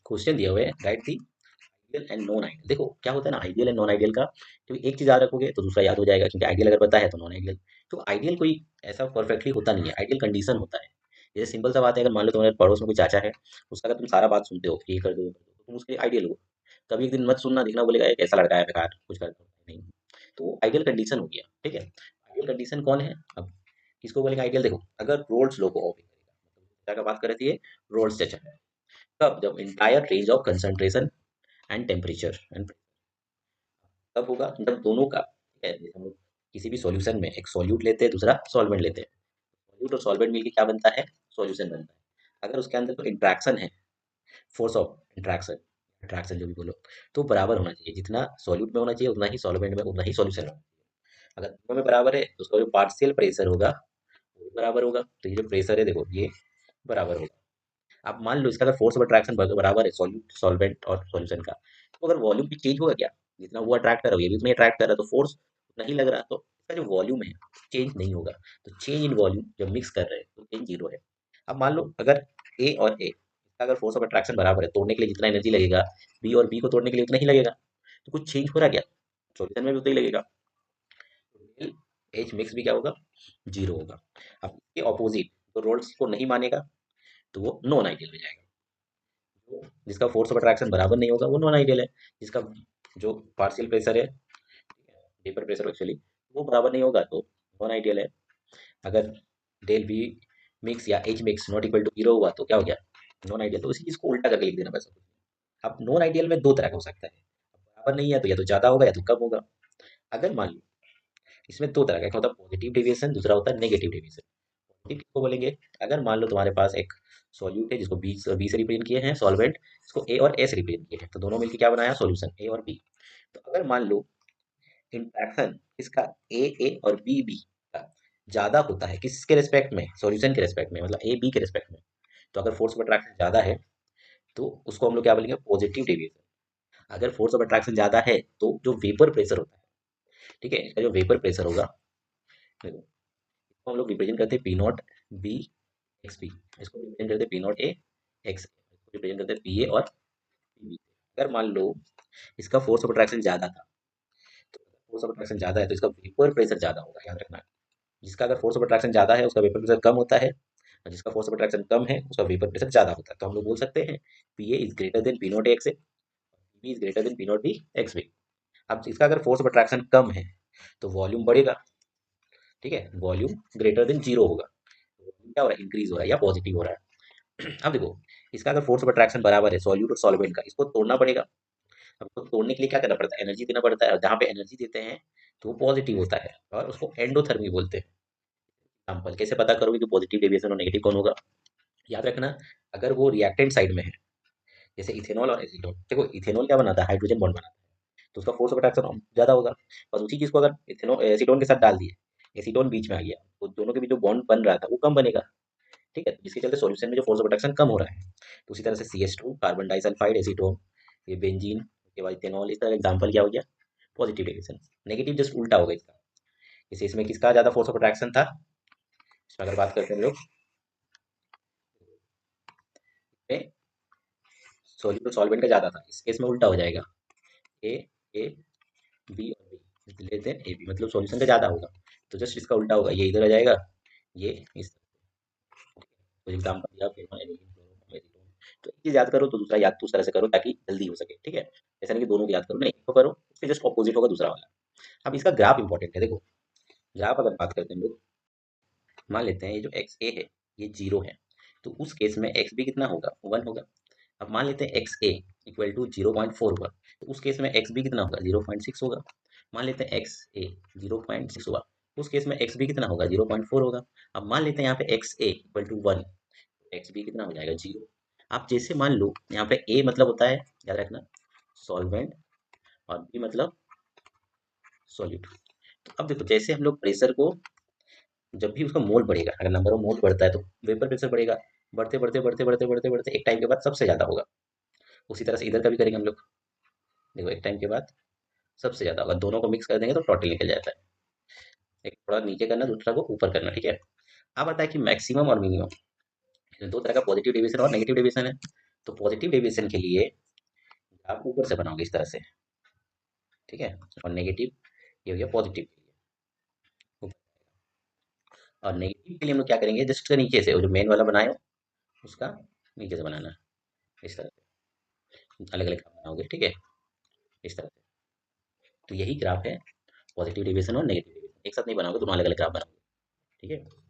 Question दिया हुआ है, right the ideal and non ideal. देखो क्या होता है ना आइडियल एंड नॉन आइडियल का, क्योंकि एक चीज याद रखोगे तो दूसरा याद हो जाएगा, क्योंकि आइडियल अगर पता है तो नॉन आइडियल। तो आइडियल कोई ऐसा परफेक्टली होता नहीं है, आइडियल कंडीशन होता है। जैसे सिंपल सा बात है, अगर मान लो तुम्हारे पड़ोस में कोई चाचा है, उसका अगर तुम सारा बात सुनते हो, ये कर दो वो कर दो, तो तुम उसके आइडियल हो। कभी एक दिन मत सुनना, देखना बोलेगा एक ऐसा लड़का है बेकार, कुछ करता नहीं। तो आइडियल कंडीशन हो गया, ठीक है। आइडियल कंडीशन कौन है अब, किसको बोलेंगे आइडियल? देखो अगर रोल्स लो को ओबे करेगा, मतलब क्या का बात कर रही थी, रोल्स चचा है। कब? जब entire range of concentration and temperature and तब होगा जब दोनों का, ठीक है, जैसे हम लोग किसी भी सॉल्यूशन में एक सॉल्यूट लेते हैं, दूसरा सॉल्वेंट लेते हैं। सॉल्यूट और सॉल्वेंट मिलके क्या बनता है? सॉल्यूशन बनता है। अगर उसके अंदर कोई इंट्रैक्शन है, फोर्स ऑफ इंट्रैक्शन, इंट्रैक्शन जो भी बोलो, तो बराबर होना चाहिए। जितना सॉल्यूट में होना चाहिए उतना ही सॉल्वेंट में, उतना ही सॉल्यूशन में। अगर दोनों में बराबर है तो उसका जो पार्शियल प्रेशर होगा वो भी बराबर होगा। तो ये जो प्रेशर है देखो ये बराबर होगा। अब मान लो इसका अगर फोर्स ऑफ अट्रैक्शन बराबर है सॉल्यूट सॉल्वेंट और सॉल्यूशन का, तो अगर वॉल्यूम भी चेंज होगा क्या? जितना वो अट्रैक्ट कर रहा है ये भी उतना अट्रैक्ट कर रहा है, तो फोर्स नहीं लग रहा, तो इसका जो वॉल्यूम है चेंज नहीं होगा। तो चेंज इन वॉल्यूम जब मिक्स कर रहे हैं तो चेंज जीरो है। अब मान लो अगर ए और ए, इसका अगर फोर्स ऑफ अट्रैक्शन बराबर है, तोड़ने के लिए जितना एनर्जी लगेगा, बी और बी को तोड़ने के लिए उतना ही लगेगा। तो कुछ चेंज हो रहा क्या? सॉल्यूशन में भी उतना ही लगेगा। एच मिक्स भी क्या होगा? जीरो होगा। अब इसके ऑपोजिट, तो रोल्स को नहीं मानेगा तो वो नॉन आइडियल हो जाएगा। जिसका फोर्स ऑफ अट्रैक्शन बराबर नहीं होगा वो नॉन आइडियल है। जिसका जो पार्शियल प्रेशर है, वेपर प्रेशर एक्चुअली, वो बराबर नहीं होगा तो नॉन आइडियल है। अगर डेल बी मिक्स या h mix not equal to zero हुआ तो क्या हो गया? Non ideal. तो इसी चीज को उल्टा करके लिख देना बस। अब नॉन आइडियल में दो तरह का हो सकता है, बराबर नहीं है तो या तो ज्यादा होगा या तो कम होगा। अगर मान लो इसमें दो तरह का, एक होता है पॉजिटिव डेविएशन, दूसरा होता है नेगेटिव डेविएशन। पॉजिटिव किसको बोलेंगे? अगर मान लो तुम्हारे पास एक सॉल्यूट है जिसको बी से रिप्रेजेंट किए हैं, सॉल्वेंट इसको ए और ए से रिप्रेजेंट किए हैं, तो दोनों मिलकर क्या बनाया? सॉल्यूशन ए और बी। तो अगर मान लो इंट्रैक्शन इसका ए और बी का ज्यादा होता है, किसके रिस्पेक्ट में? सॉल्यूशन के रिस्पेक्ट में, मतलब ए बी के रिस्पेक्ट में। तो अगर फोर्स ऑफ अट्रैक्शन ज्यादा है तो उसको हम लोग क्या बोलेंगे? Positive deviation. अगर फोर्स ऑफ अट्रैक्शन ज्यादा है तो जो वेपर प्रेशर होता है, ठीक है, इसका जो वेपर प्रेशर होगा, देखो, इसको हम लोग रिप्रेजेंट करते हैं P not b x P, इसको रिप्रेजेंट करते हैं पी नॉट ए एक्स, इसको रिप्रेजेंट करते हैं पी ए और पी बी। अगर मान लो इसका फोर्स ऑफ अट्रैक्शन ज्यादा था, तो फोर्स ऑफ अट्रैक्शन ज्यादा है तो इसका वेपर प्रेशर ज्यादा होगा, याद रखना। जिसका अगर फोर्स ऑफ अट्रैक्शन ज्यादा है उसका वेपर प्रेशर कम होता है, और जिसका फोर्स ऑफ अट्रैक्शन कम है उसका वेपर प्रेशर ज्यादा होता है। तो हम लोग बोल सकते हैं p a is greater than p not x a, p b is greater than p not b x b. अब इसका अगर फोर्स ऑफ अट्रैक्शन कम है तो वॉल्यूम बढ़ेगा, ठीक है, वॉल्यूम ग्रेटर देन जीरो होगा। तो volume क्या हो रहा है? इंक्रीज हो रहा है या पॉजिटिव हो रहा है। अब देखो इसका अगर फोर्स ऑफ अट्रैक्शन बराबर है सॉल्यूट और सॉल्वेंट का, इसको तोड़ना पड़ेगा। अब इसको तोड़ने के लिए क्या करना पड़ता है? एनर्जी देना पड़ता है, और जहाँ पे एनर्जी देते हैं तो वो पॉजिटिव होता है, और उसको एंडोथर्मी बोलते हैं। एग्जाम्पल कैसे पता करोगे कि पॉजिटिव डेविएशन और नेगेटिव कौन होगा? याद रखना, अगर वो रिएक्टेंट साइड में है, जैसे इथेनॉल और एसीटोन, देखो इथेनॉल क्या बनाता है? हाइड्रोजन बॉन्ड बनाता है, तो उसका फोर्स ऑफ अट्रैक्शन ज्यादा होगा। बस उसी चीज को अगर इथेनॉल एसीटोन के साथ डाल दिए, एसीटोन बीच में आ गया, तो दोनों के बीच जो बॉन्ड बन रहा था वो कम बनेगा, ठीक है, जिसके चलते सॉल्यूशन में जो फोर्स ऑफ अट्रैक्शन कम हो रहा है। तो उसी तरह से CH2 कार्बन डाइसल्फाइड एसीटोन, ये बेंजीन के बाद इथेनॉल, इसका एग्जांपल क्या हो गया? Positive deviation. नेगेटिव जस्ट उल्टा होगा इसका। जैसे इसमें किसका ज्यादा फोर्स ऑफ अट्रैक्शन था, इसमें अगर बात करते हैं हम लोग, सॉल्यूट सॉल्वेंट का ज्यादा था, इस केस में उल्टा हो जाएगा। ए ए बी और बी लेते हैं ए बी, मतलब सॉल्यूशन का ज्यादा होगा। तो जस्ट इसका उल्टा होगा, ये इधर आ जाएगा, ये इस, तो एग्जाम्पल दिया फिर एल्यूमिनियम क्लोरो एसीटोन। तो एक चीज याद करो तो दूसरा याद तो उस तरह से करो ताकि जल्दी हो सके, ठीक है। ऐसा नहीं कि दोनों को याद करो, नहीं, एक को करो उसके जस्ट ऑपोजिट होगा दूसरा वाला। अब इसका ग्राफ इंपॉर्टेंट है, देखो ग्राफ अगर बात करते हैं हम लोग, मान लेते हैं ये जो एक्स ए है ये जीरो है, तो उस केस में एक्स बी कितना होगा? वन होगा। अब मान लेते हैं एक्स ए इक्वल टू 0.4 होगा, तो उस केस में एक्स बी कितना होगा? 0.6 होगा। मान लेते हैं एक्स ए 0.6 हुआ, उस केस में एक्स बी कितना होगा? 0.4 होगा। अब मान लेते हैं यहाँ पे x a equal to 1, x b कितना हो जाएगा? जीरो। आप जैसे मान लो यहाँ पे ए मतलब होता है, याद रखना, सॉल्वेंट, और बी मतलब सॉल्यूट। तो अब देखो जैसे हम लोग प्रेशर को, जब भी उसका मोल बढ़ेगा, अगर नंबर ऑफ मोल बढ़ता है तो वेपर प्रेशर बढ़ेगा, बढ़ते बढ़ते बढ़ते बढ़ते बढ़ते बढ़ते एक टाइम के बाद सबसे ज्यादा होगा। उसी तरह से इधर का भी करेंगे हम लोग, देखो एक टाइम के बाद सबसे ज्यादा होगा, दोनों को मिक्स कर देंगे तो टोटल निकल जाता है। एक थोड़ा नीचे करना, दूसरा को ऊपर करना, ठीक है। अब आता है कि मैक्सिमम और मिनिमम, दो तरह का पॉजिटिव डेविएशन और नेगेटिव डेविएशन है। तो पॉजिटिव डेविएशन के लिए आप ऊपर से बनाओगे इस तरह से, ठीक है। और नेगेटिव ये हो गया पॉजिटिव के लिए। और नेगेटिव के लिए हम लोग क्या करेंगे, जस्ट नीचे से वो जो मेन वाला बनाए हो उसका नीचे से बनाना, इस तरह से अलग अलग बनाओगे, ठीक है, इस तरह से। तो यही ग्राफ है पॉजिटिव डेविएशन और नेगेटिव डेविएशन, एक साथ नहीं बनाओगे, दोनों अलग अलग ग्राफ बनाओगे, ठीक है।